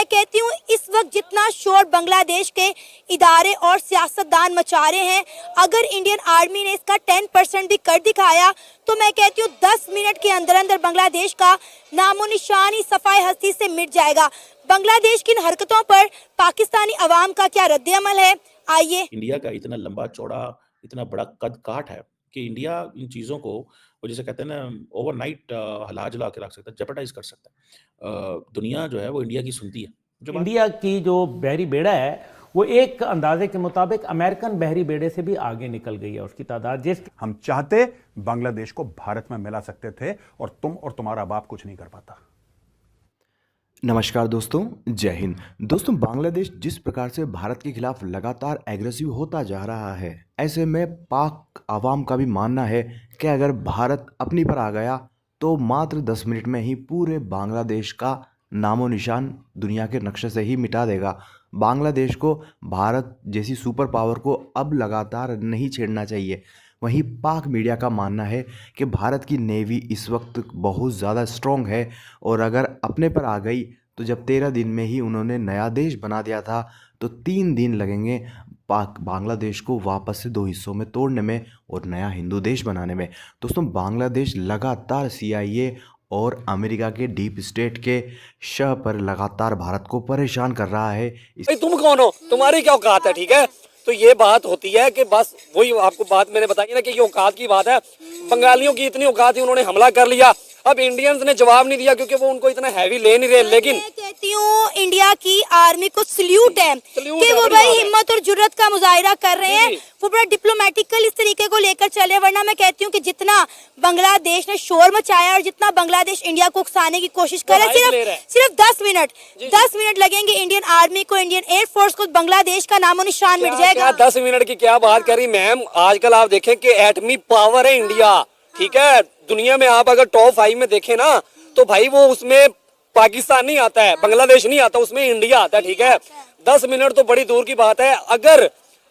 कहती हूँ इस वक्त जितना शोर बांग्लादेश के इदारे और सियासतदान मचा रहे हैं, अगर इंडियन आर्मी ने इसका 10% भी कर दिखाया तो मैं कहती हूँ 10 मिनट के अंदर अंदर बांग्लादेश का नामो निशान ही सफाई हस्ती से मिट जाएगा। बांग्लादेश की इन हरकतों पर पाकिस्तानी अवाम का क्या रद्द अमल है, आइए। इंडिया का इतना लंबा चौड़ा, इतना बड़ा कद काठ है कि इंडिया इन चीज़ों को, वो जिसे कहते हैं ना, ओवरनाइट हिला जुला के रख सकता है, जेपटाइज कर सकता है। दुनिया जो है वो इंडिया की सुनती है। जो बात इंडिया की जो बहरी बेड़ा है वो एक अंदाजे के मुताबिक अमेरिकन बहरी बेड़े से भी आगे निकल गई है उसकी तादाद। जिस हम चाहते बांग्लादेश को भारत में मिला सकते थे और तुम और तुम्हारा बाप कुछ नहीं कर पाता। नमस्कार दोस्तों, जय हिंद। दोस्तों, बांग्लादेश जिस प्रकार से भारत के खिलाफ लगातार एग्रेसिव होता जा रहा है, ऐसे में पाक आवाम का भी मानना है कि अगर भारत अपनी पर आ गया तो मात्र 10 मिनट में ही पूरे बांग्लादेश का नामो निशान दुनिया के नक्शे से ही मिटा देगा। बांग्लादेश को भारत जैसी सुपर पावर को अब लगातार नहीं छेड़ना चाहिए। वहीं पाक मीडिया का मानना है कि भारत की नेवी इस वक्त बहुत ज़्यादा स्ट्रॉन्ग है और अगर अपने पर आ गई तो जब 13 दिन में ही उन्होंने नया देश बना दिया था तो 3 दिन लगेंगे बांग्लादेश को वापस से 2 हिस्सों में तोड़ने में और नया हिंदू देश बनाने में। दोस्तों, बांग्लादेश लगातार CIA और अमेरिका के डीप स्टेट के शह पर लगातार भारत को परेशान कर रहा है। भाई तुम कौन हो, तुम्हारी क्या औकात है? ठीक है, तो ये बात होती है कि बस वही आपको बात मैंने बताई ना कि ये औकात की बात है। बंगालियों की इतनी औकात थी, उन्होंने हमला कर लिया। अब इंडियंस ने जवाब नहीं दिया क्योंकि वो उनको इतना हैवी ले नहीं रहे। लेकिन मैं कहती हूँ इंडिया की आर्मी को सल्यूट है कि वो भाई हिम्मत और जुर्रत का मुजाहिरा कर रहे हैं, वो बड़ा डिप्लोमेटिकल इस तरीके को लेकर चले। वरना मैं कहती हूँ कि जितना बांग्लादेश ने शोर मचाया और जितना बांग्लादेश इंडिया को उकसाने की कोशिश कर रहा है, सिर्फ 10 मिनट लगेंगे इंडियन आर्मी को, इंडियन एयरफोर्स को, बांग्लादेश का नामो निशान मिट जाएगा। 10 मिनट की क्या बात करी मैम। आजकल आप देखें कि एटमी पावर है इंडिया। ठीक है, दुनिया में आप अगर टॉप 5 में देखें ना तो भाई वो उसमें पाकिस्तान नहीं आता है, बांग्लादेश नहीं आता, उसमें इंडिया आता है। ठीक है, 10 मिनट तो बड़ी दूर की बात है।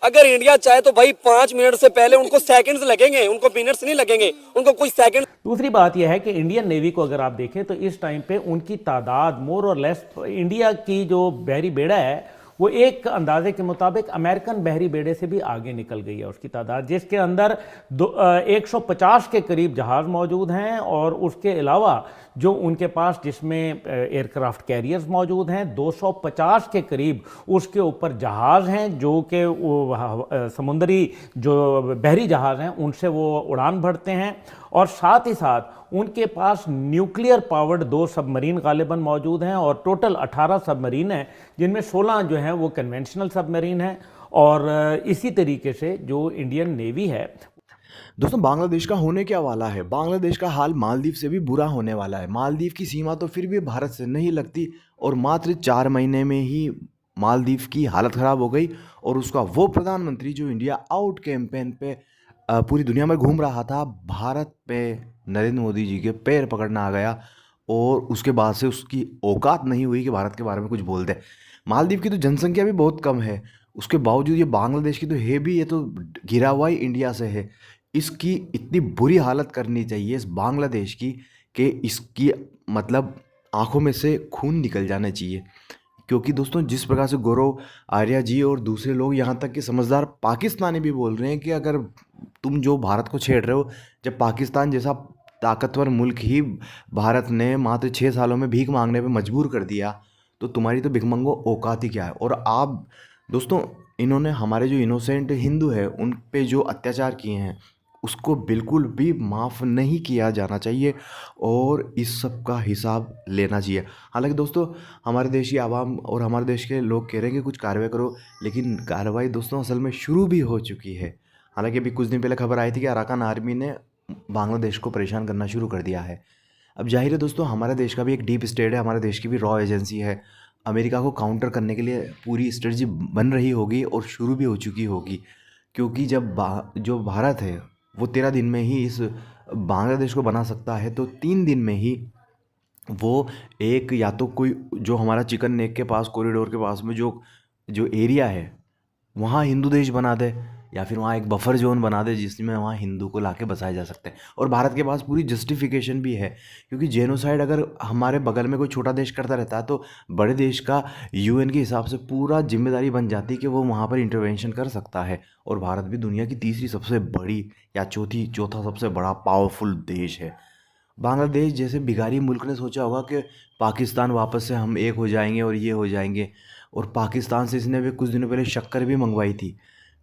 अगर इंडिया चाहे तो भाई 5 मिनट से पहले उनको सेकंड्स लगेंगे, उनको मिनट्स नहीं लगेंगे, उनको कुछ सेकंड। दूसरी बात यह है कि इंडियन नेवी को अगर आप देखें तो इस टाइम पे उनकी तादाद मोर और लेस, इंडिया की जो बहरी बेड़ा है वो एक अंदाजे के मुताबिक अमेरिकन बहरी बेड़े से भी आगे निकल गई है उसकी तादाद, जिसके अंदर 150 के करीब जहाज़ मौजूद हैं और उसके अलावा जो उनके पास जिसमें एयरक्राफ्ट कैरियर्स मौजूद हैं 250 के करीब उसके ऊपर जहाज़ हैं जो कि समुद्री जो बहरी जहाज़ हैं उनसे वो उड़ान भरते हैं। और साथ ही साथ उनके पास न्यूक्लियर पावर्ड 2 सबमरीन गालिबन मौजूद हैं और टोटल 18 सबमरीन हैं, जिनमें 16 जो हैं वो कन्वेंशनल सबमरीन हैं। और इसी तरीके से जो इंडियन नेवी है। दोस्तों, बांग्लादेश का होने क्या वाला है? बांग्लादेश का हाल मालदीव से भी बुरा होने वाला है। मालदीव की सीमा तो फिर भी भारत से नहीं लगती और मात्र 4 महीने में ही मालदीव की हालत ख़राब हो गई और उसका वो प्रधानमंत्री जो इंडिया आउट कैंपेन पे पूरी दुनिया में घूम रहा था, भारत पे नरेंद्र मोदी जी के पैर पकड़ना आ गया और उसके बाद से उसकी औकात नहीं हुई कि भारत के बारे में कुछ बोल दे। मालदीव की तो जनसंख्या भी बहुत कम है, उसके बावजूद ये बांग्लादेश की तो है भी, ये तो घिरा हुआ ही इंडिया से है। इसकी इतनी बुरी हालत करनी चाहिए इस बांग्लादेश की कि इसकी मतलब आंखों में से खून निकल जाना चाहिए। क्योंकि दोस्तों, जिस प्रकार से गौरव आर्या जी और दूसरे लोग, यहाँ तक कि समझदार पाकिस्तानी भी बोल रहे हैं कि अगर तुम जो भारत को छेड़ रहे हो, जब पाकिस्तान जैसा ताकतवर मुल्क ही भारत ने मात्र 6 सालों में भीख मांगने पे मजबूर कर दिया, तो तुम्हारी तो भिखमंगो औकात ही क्या है। और आप दोस्तों, इन्होंने हमारे जो इनोसेंट हिंदू है उन पे जो अत्याचार किए हैं उसको बिल्कुल भी माफ़ नहीं किया जाना चाहिए और इस सब का हिसाब लेना चाहिए। हालांकि दोस्तों, हमारे देश की आवाम और हमारे देश के लोग कह रहे हैं कि कुछ कार्रवाई करो, लेकिन कार्रवाई दोस्तों असल में शुरू भी हो चुकी है। हालांकि अभी कुछ दिन पहले खबर आई थी कि अराकान आर्मी ने बांग्लादेश को परेशान करना शुरू कर दिया है। अब जाहिर है दोस्तों, हमारे देश का भी एक डीप स्टेट है, हमारे देश की भी रॉ एजेंसी है। अमेरिका को काउंटर करने के लिए पूरी स्ट्रेटजी बन रही होगी और शुरू भी हो चुकी होगी, क्योंकि जब जो भारत है वो 13 दिन में ही इस बांग्लादेश को बना सकता है, तो 3 दिन में ही वो एक या तो कोई जो हमारा चिकन नेक के पास कॉरिडोर के पास में जो एरिया है वहाँ हिंदू देश बना दे, या फिर वहाँ एक बफर जोन बना दे जिसमें वहाँ हिंदू को लाके बसाया जा सकता है। और भारत के पास पूरी जस्टिफिकेशन भी है, क्योंकि जेनोसाइड अगर हमारे बगल में कोई छोटा देश करता रहता है तो बड़े देश का यूएन के हिसाब से पूरा जिम्मेदारी बन जाती है कि वो वहाँ पर इंटरवेंशन कर सकता है। और भारत भी दुनिया की तीसरी सबसे बड़ी या चौथा सबसे बड़ा पावरफुल देश है। बांग्लादेश जैसे भिखारी मुल्क ने सोचा होगा कि पाकिस्तान वापस से हम एक हो जाएंगे और ये हो जाएंगे, और पाकिस्तान से इसने भी कुछ दिनों पहले शक्कर भी मंगवाई थी।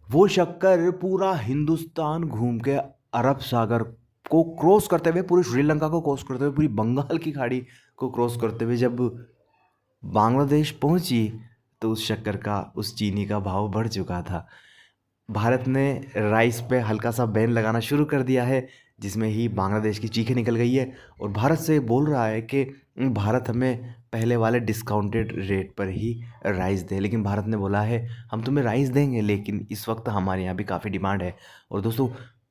वो शक्कर पूरा हिंदुस्तान घूम के अरब सागर को क्रॉस करते हुए, पूरे श्रीलंका को क्रॉस करते हुए, पूरी बंगाल की खाड़ी को क्रॉस करते हुए जब बांग्लादेश पहुंची तो उस शक्कर का, उस चीनी का भाव बढ़ चुका था। भारत ने राइस पे हल्का सा बैन लगाना शुरू कर दिया है, जिसमें ही बांग्लादेश की चीखें निकल गई है और भारत से बोल रहा है कि भारत हमें पहले वाले डिस्काउंटेड रेट पर ही राइस दे। लेकिन भारत ने बोला है हम तुम्हें राइस देंगे, लेकिन इस वक्त हमारे यहाँ भी काफ़ी डिमांड है। और दोस्तों,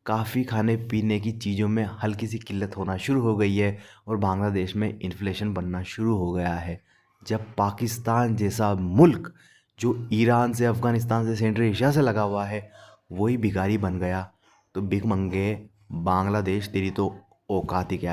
काफ़ी खाने पीने की चीज़ों में हल्की सी किल्लत होना शुरू हो गई है और बांग्लादेश में इन्फ्लेशन बनना शुरू हो गया है। जब पाकिस्तान जैसा मुल्क जो ईरान से, अफ़गानिस्तान से, सेंट्रल एशिया से लगा हुआ है, वही भिखारी बन गया, तो भिख मंगे बांग्लादेश तेरी तो औकात ही क्या है।